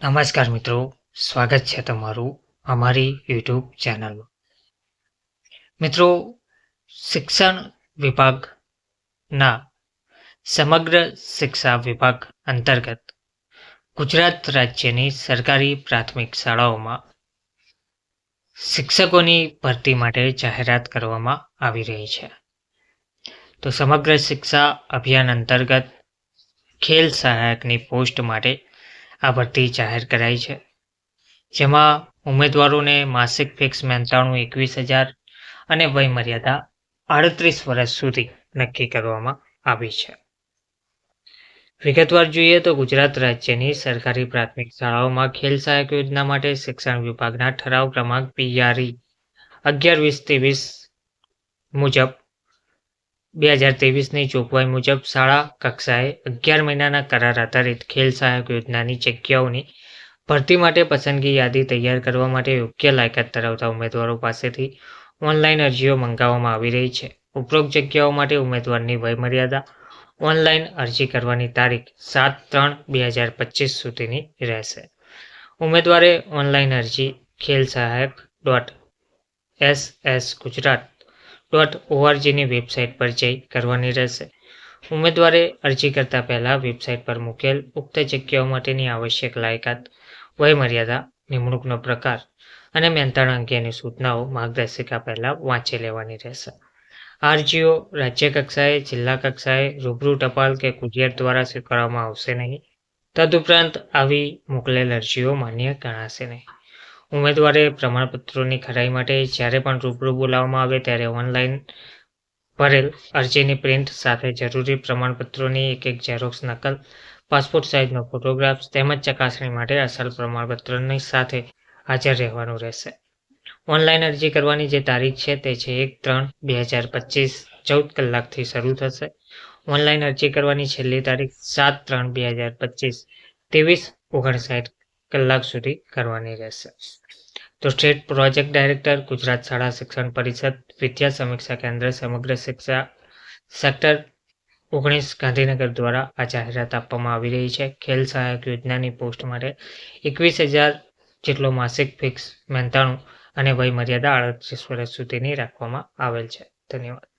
નમસ્કાર મિત્રો, સ્વાગત છે તમારું અમારી યુટ્યુબ ચેનલમાં. મિત્રો, શિક્ષણ વિભાગના સમગ્ર શિક્ષા વિભાગ અંતર્ગત ગુજરાત રાજ્યની સરકારી પ્રાથમિક શાળાઓમાં શિક્ષકોની ભરતી માટે જાહેરાત કરવામાં આવી રહી છે. તો સમગ્ર શિક્ષા અભિયાન અંતર્ગત ખેલ સહાયકની પોસ્ટ માટે આ ભરતી જાહેર કરાઈ છે, જેમાં ઉમેદવારોને માસિક ફિક્સ મહેનતાણું 21,000 અને વયમર્યાદા 38 વર્ષ સુધી નક્કી કરવામાં આવી છે. વિગતવાર જોઈએ તો ગુજરાત રાજ્યની સરકારી પ્રાથમિક શાળાઓમાં ખેલ સહાયક યોજના માટે શિક્ષણ વિભાગના ઠરાવ ક્રમાંક PRE 11-20-23 મુજબ 2023ની જોગવાઈ મુજબ શાળા કક્ષાએ 11 મહિનાના કરાર આધારિત ખેલ સહાયક યોજનાની જગ્યાઓની ભરતી માટે પસંદગી યાદી તૈયાર કરવા માટે યોગ્ય લાયકાત ધરાવતા ઉમેદવારો પાસેથી ઓનલાઈન અરજીઓ મંગાવવામાં આવી રહી છે. ઉપરોક્ત જગ્યાઓ માટે ઉમેદવારની વયમર્યાદા ઓનલાઈન અરજી કરવાની તારીખ 7/3/2025 સુધીની રહેશે. ઉમેદવારે ઓનલાઈન અરજી khelsahayak.ssgujarat.org.ની વેબસાઇટ પર જઈ કરવાની રહેશે. ઉમેદવારે અરજી કરતા પહેલા વેબસાઇટ પર મૂકેલ ઉક્ત જગ્યાઓ માટેની આવશ્યક લાયકાત, વયમર્યાદા, નિમણૂકનો પ્રકાર અને મહેનતાણા અંગેની સૂચનાઓ માર્ગદર્શિકા પહેલા વાંચી લેવાની રહેશે. આ અરજીઓ રાજ્ય કક્ષાએ, જિલ્લા કક્ષાએ રૂબરૂ ટપાલ કે કુરિયર દ્વારા સ્વીકારવામાં આવશે નહીં. તદુપરાંત આવી મોકલેલ અરજીઓ માન્ય ગણાશે નહીં. ઉમેદવારે પ્રમાણપત્રોની ખરાઈ માટે જ્યારે પણ રૂબરૂ બોલાવવામાં આવે ત્યારે ઓનલાઈન ભરેલ અરજીની પ્રિન્ટ સાથે જરૂરી પ્રમાણપત્રોની એક ઝેરોક્ષ નકલ, પાસપોર્ટ સાઇઝનો ફોટોગ્રાફ તેમજ ચકાસણી માટે અસલ પ્રમાણપત્રની સાથે હાજર રહેવાનું રહેશે. ઓનલાઈન અરજી કરવાની જે તારીખ છે તે છે 1/3/2025 14 કલાકથી શરૂ થશે. ઓનલાઈન અરજી કરવાની છેલ્લી તારીખ 7/3/2025 23:59 કલાક સુધી કરવાની રહેશે. તો સ્ટેટ પ્રોજેક્ટ ડાયરેક્ટર, ગુજરાત શાળા શિક્ષણ પરિષદ, વિદ્યા સમીક્ષા કેન્દ્ર, સમગ્ર શિક્ષા સેક્ટર 19 ગાંધીનગર દ્વારા આ જાહેરાત આપવામાં આવી રહી છે. ખેલ સહાયક યોજનાની પોસ્ટ માટે 21,000 જેટલો માસિક ફિક્સ મહેનતાણું અને વયમર્યાદા 38 વર્ષ સુધીની રાખવામાં આવેલ છે. ધન્યવાદ.